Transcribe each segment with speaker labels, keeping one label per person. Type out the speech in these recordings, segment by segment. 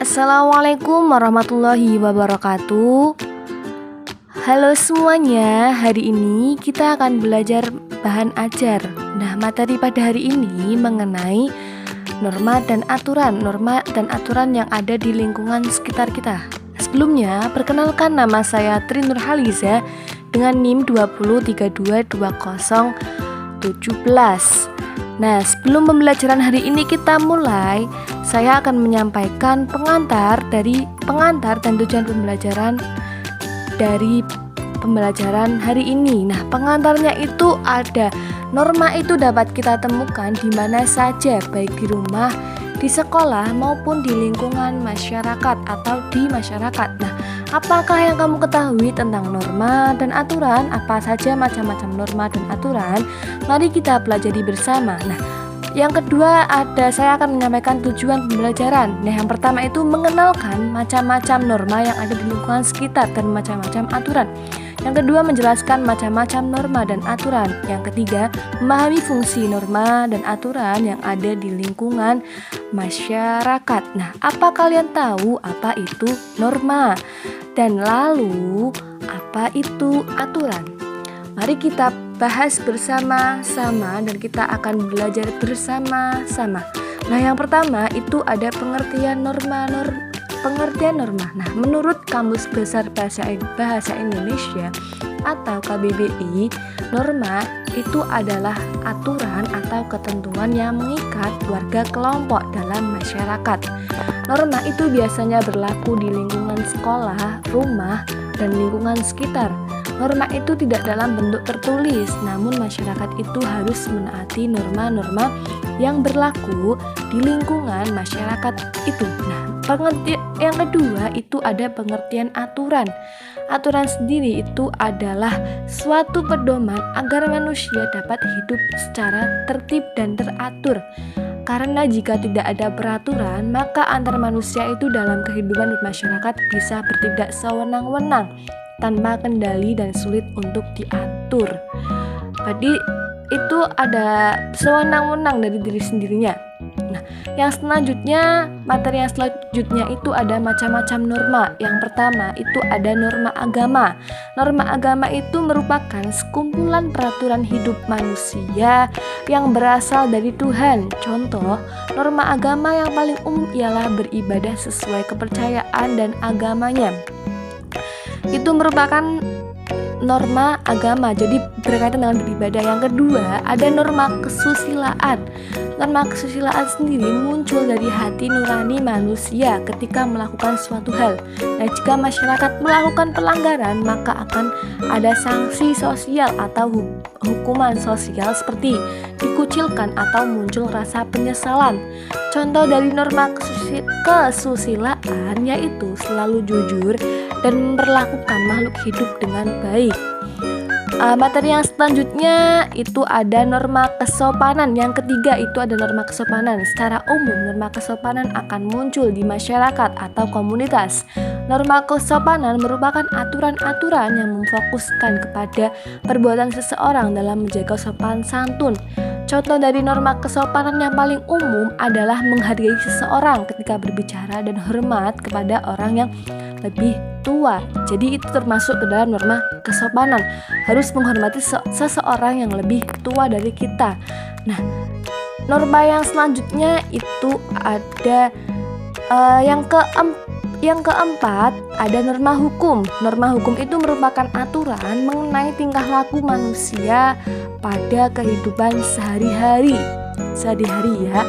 Speaker 1: Assalamualaikum warahmatullahi wabarakatuh. Halo semuanya, hari ini kita akan belajar bahan ajar. Nah, materi pada hari ini mengenai norma dan aturan yang ada di lingkungan sekitar kita. Sebelumnya, perkenalkan nama saya Tri Nurhaliza dengan NIM 20322017. Nah, sebelum pembelajaran hari ini kita mulai, saya akan menyampaikan pengantar dan tujuan pembelajaran dari pembelajaran hari ini. Nah, pengantarnya itu ada norma itu dapat kita temukan di mana saja, baik di rumah, di sekolah maupun di lingkungan masyarakat atau di masyarakat. Nah, apakah yang kamu ketahui tentang norma dan aturan? Apa saja macam-macam norma dan aturan? Mari kita pelajari bersama. Nah, yang kedua saya akan menyampaikan tujuan pembelajaran. Nah, yang pertama itu mengenalkan macam-macam norma yang ada di lingkungan sekitar dan macam-macam aturan. Yang kedua, menjelaskan macam-macam norma dan aturan. Yang ketiga, memahami fungsi norma dan aturan yang ada di lingkungan masyarakat. Nah, apa kalian tahu apa itu norma? Dan lalu, apa itu aturan? Mari kita bahas bersama-sama dan kita akan belajar bersama-sama. Nah, yang pertama itu ada pengertian norma. Nah, menurut Kamus Besar Bahasa Indonesia atau KBBI, norma itu adalah aturan atau ketentuan yang mengikat warga kelompok dalam masyarakat. Norma itu biasanya berlaku di lingkungan sekolah, rumah, dan lingkungan sekitar. Norma itu tidak dalam bentuk tertulis, namun masyarakat itu harus menaati norma-norma yang berlaku di lingkungan masyarakat itu. Nah, yang kedua itu ada pengertian aturan. Aturan sendiri itu adalah suatu pedoman agar manusia dapat hidup secara tertib dan teratur. Karena jika tidak ada peraturan, maka antar manusia itu dalam kehidupan bermasyarakat bisa bertindak sewenang-wenang tanpa kendali dan sulit untuk diatur. Jadi itu ada sewenang-wenang dari diri sendirinya. Nah, materi yang selanjutnya itu ada macam-macam norma. Yang pertama itu ada norma agama. Norma agama itu merupakan sekumpulan peraturan hidup manusia yang berasal dari Tuhan. Contoh, norma agama yang paling umum ialah beribadah sesuai kepercayaan dan agamanya. Itu merupakan norma agama, jadi berkaitan dengan beribadah. Yang kedua, ada norma kesusilaan. Norma kesusilaan sendiri muncul dari hati nurani manusia ketika melakukan suatu hal. Nah, jika masyarakat melakukan pelanggaran, maka akan ada sanksi sosial atau hukuman sosial seperti dikucilkan atau muncul rasa penyesalan. Contoh dari norma kesusilaan yaitu selalu jujur dan memperlakukan makhluk hidup dengan baik. Materi yang selanjutnya itu ada norma kesopanan. Yang ketiga itu ada norma kesopanan. Secara umum, norma kesopanan akan muncul di masyarakat atau komunitas. Norma kesopanan merupakan aturan-aturan yang memfokuskan kepada perbuatan seseorang dalam menjaga sopan santun. Contoh dari norma kesopanan yang paling umum adalah menghargai seseorang ketika berbicara dan hormat kepada orang yang lebih tua. Jadi itu termasuk ke dalam norma kesopanan. Harus menghormati seseorang yang lebih tua dari kita. Nah, norma yang selanjutnya itu ada yang keempat ada norma hukum. Norma hukum itu merupakan aturan mengenai tingkah laku manusia pada kehidupan sehari-hari ya.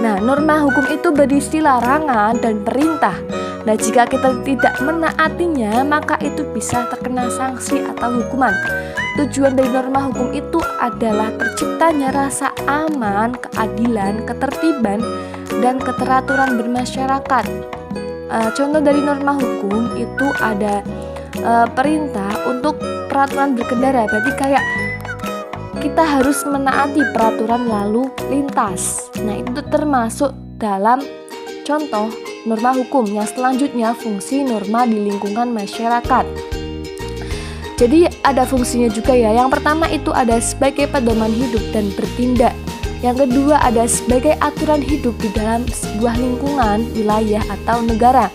Speaker 1: Nah, norma hukum itu berisi larangan dan perintah. Nah, jika kita tidak menaatinya, maka itu bisa terkena sanksi atau hukuman. Tujuan dari norma hukum itu adalah terciptanya rasa aman, keadilan, ketertiban, dan keteraturan bermasyarakat. Contoh dari norma hukum itu ada perintah untuk peraturan berkendara. Berarti kayak kita harus menaati peraturan lalu lintas. Nah, itu termasuk dalam contoh norma hukum. Yang selanjutnya fungsi norma di lingkungan masyarakat. Jadi ada fungsinya juga ya. Yang pertama itu ada sebagai pedoman hidup dan bertindak. Yang kedua ada sebagai aturan hidup di dalam sebuah lingkungan, wilayah atau negara.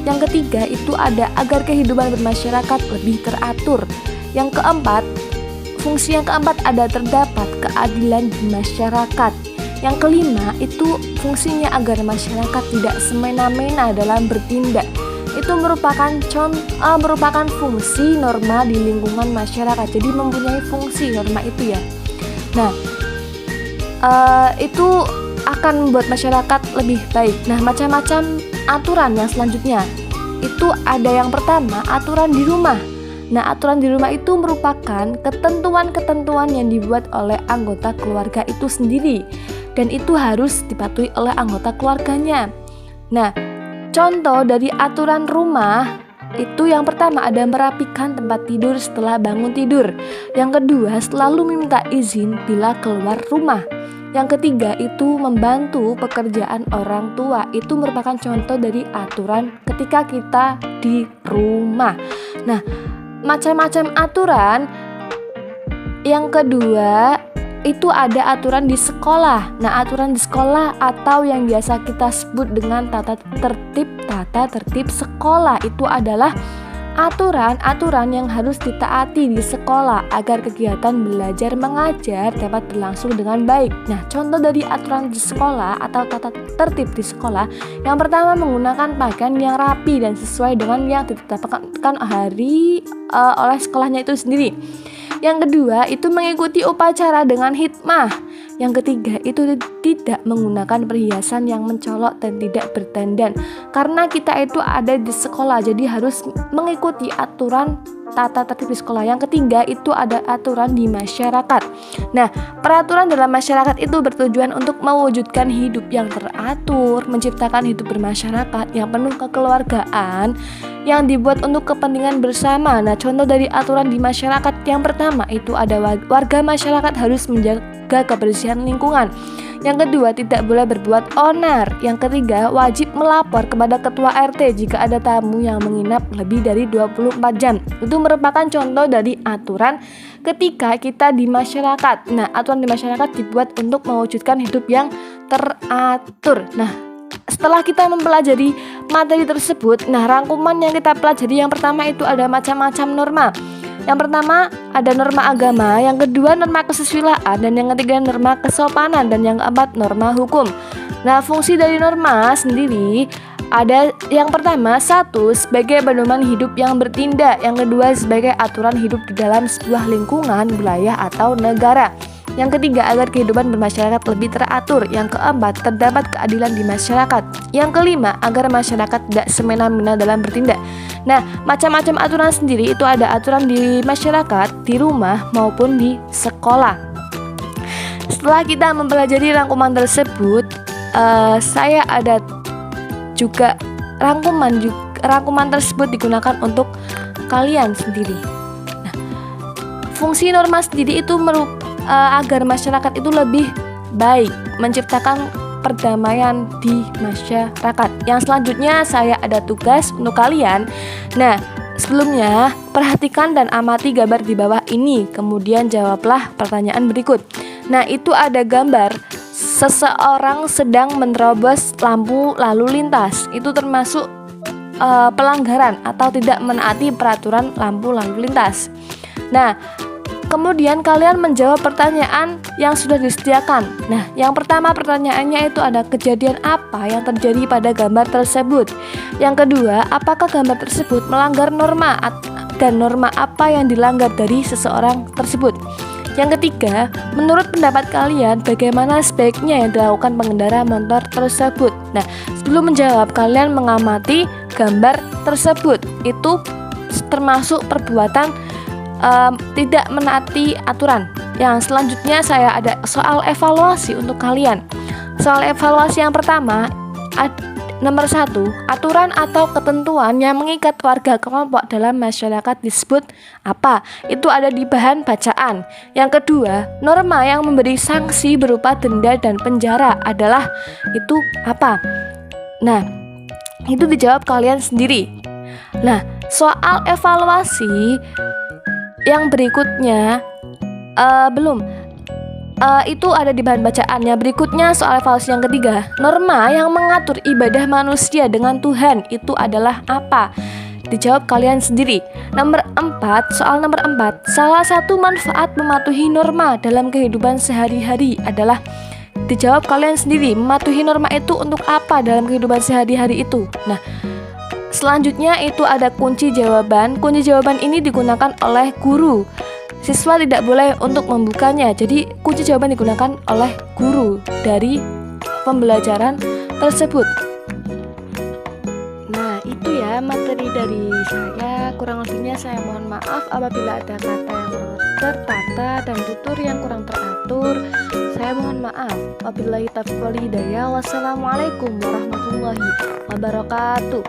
Speaker 1: Yang ketiga itu ada agar kehidupan bermasyarakat lebih teratur. Yang keempat, fungsi yang keempat ada terdapat keadilan di masyarakat. Yang kelima itu fungsinya agar masyarakat tidak semena-mena dalam bertindak. Itu merupakan fungsi norma di lingkungan masyarakat. Jadi mempunyai fungsi norma itu ya. Nah, itu akan membuat masyarakat lebih baik. Nah, macam-macam aturan yang selanjutnya itu ada yang pertama aturan di rumah. Nah, aturan di rumah itu merupakan ketentuan-ketentuan yang dibuat oleh anggota keluarga itu sendiri dan itu harus dipatuhi oleh anggota keluarganya. Nah, contoh dari aturan rumah itu yang pertama ada merapikan tempat tidur setelah bangun tidur. Yang kedua, selalu meminta izin bila keluar rumah. Yang ketiga itu membantu pekerjaan orang tua. Itu merupakan contoh dari aturan ketika kita di rumah. Nah, macam-macam aturan. Yang kedua itu ada aturan di sekolah. Nah, aturan di sekolah atau yang biasa kita sebut dengan tata tertib sekolah itu adalah aturan-aturan yang harus ditaati di sekolah agar kegiatan belajar mengajar dapat berlangsung dengan baik. Nah, contoh dari aturan di sekolah atau tata tertib di sekolah, yang pertama menggunakan pakaian yang rapi dan sesuai dengan yang ditetapkan oleh sekolahnya itu sendiri. Yang kedua itu mengikuti upacara dengan hikmah. Yang ketiga itu tidak menggunakan perhiasan yang mencolok dan tidak berdandan. Karena kita itu ada di sekolah, jadi harus mengikuti aturan tata tertib di sekolah. Yang ketiga itu ada aturan di masyarakat. Nah, peraturan dalam masyarakat itu bertujuan untuk mewujudkan hidup yang teratur, menciptakan hidup bermasyarakat yang penuh kekeluargaan, yang dibuat untuk kepentingan bersama. Nah, contoh dari aturan di masyarakat yang pertama itu ada warga masyarakat harus menjaga kebersihan lingkungan. Yang kedua, tidak boleh berbuat onar. Yang ketiga, wajib melapor kepada ketua RT jika ada tamu yang menginap lebih dari 24 jam. Itu merupakan contoh dari aturan ketika kita di masyarakat. Nah, aturan di masyarakat dibuat untuk mewujudkan hidup yang teratur. Nah, setelah kita mempelajari materi tersebut, nah rangkuman yang kita pelajari yang pertama itu ada macam-macam norma. Yang pertama ada norma agama, yang kedua norma kesusilaan, dan yang ketiga norma kesopanan, dan yang keempat norma hukum. Nah, fungsi dari norma sendiri ada yang pertama, satu, sebagai pedoman hidup yang bertindak. Yang kedua, sebagai aturan hidup di dalam sebuah lingkungan, wilayah atau negara. Yang ketiga, agar kehidupan bermasyarakat lebih teratur. Yang keempat, terdapat keadilan di masyarakat. Yang kelima, agar masyarakat tidak semena-mena dalam bertindak. Nah, macam-macam aturan sendiri itu ada aturan di masyarakat, di rumah, maupun di sekolah. Setelah kita mempelajari rangkuman tersebut, saya ada juga rangkuman tersebut digunakan untuk kalian sendiri. Nah, fungsi norma sendiri itu agar masyarakat itu lebih baik, menciptakan perdamaian di masyarakat. Yang selanjutnya saya ada tugas untuk kalian. Nah, sebelumnya perhatikan dan amati gambar di bawah ini, kemudian jawablah pertanyaan berikut. Nah, itu ada gambar seseorang sedang menerobos lampu lalu lintas. Itu termasuk pelanggaran atau tidak menaati peraturan lampu lalu lintas. Nah, kemudian kalian menjawab pertanyaan yang sudah disediakan. Nah, yang pertama pertanyaannya itu ada kejadian apa yang terjadi pada gambar tersebut. Yang kedua, apakah gambar tersebut melanggar norma dan norma apa yang dilanggar dari seseorang tersebut. Yang ketiga, menurut pendapat kalian bagaimana sebaiknya yang dilakukan pengendara motor tersebut. Nah, sebelum menjawab kalian mengamati gambar tersebut. Itu termasuk perbuatan tidak menaati aturan. Yang selanjutnya saya ada soal evaluasi untuk kalian. Soal evaluasi yang pertama, nomor 1, aturan atau ketentuan yang mengikat warga kelompok dalam masyarakat disebut apa? Itu ada di bahan bacaan. Yang kedua, norma yang memberi sanksi berupa denda dan penjara adalah itu apa? Nah, itu dijawab kalian sendiri. Nah, soal evaluasi yang berikutnya belum. Itu ada di bahan bacaannya. Berikutnya soal evaluasi yang ketiga. Norma yang mengatur ibadah manusia dengan Tuhan itu adalah apa? Dijawab kalian sendiri. Soal nomor 4. Salah satu manfaat mematuhi norma dalam kehidupan sehari-hari adalah. Dijawab kalian sendiri. Mematuhi norma itu untuk apa dalam kehidupan sehari-hari itu? Nah, selanjutnya itu ada kunci jawaban. Kunci jawaban ini digunakan oleh guru. Siswa tidak boleh untuk membukanya. Jadi kunci jawaban digunakan oleh guru dari pembelajaran tersebut. Nah, itu ya materi dari saya. Kurang lebihnya saya mohon maaf apabila ada kata yang kurang tertata dan tutur yang kurang teratur. Saya mohon maaf. Wabillahi taufiq wal hidayah. Wassalamualaikum warahmatullahi wabarakatuh.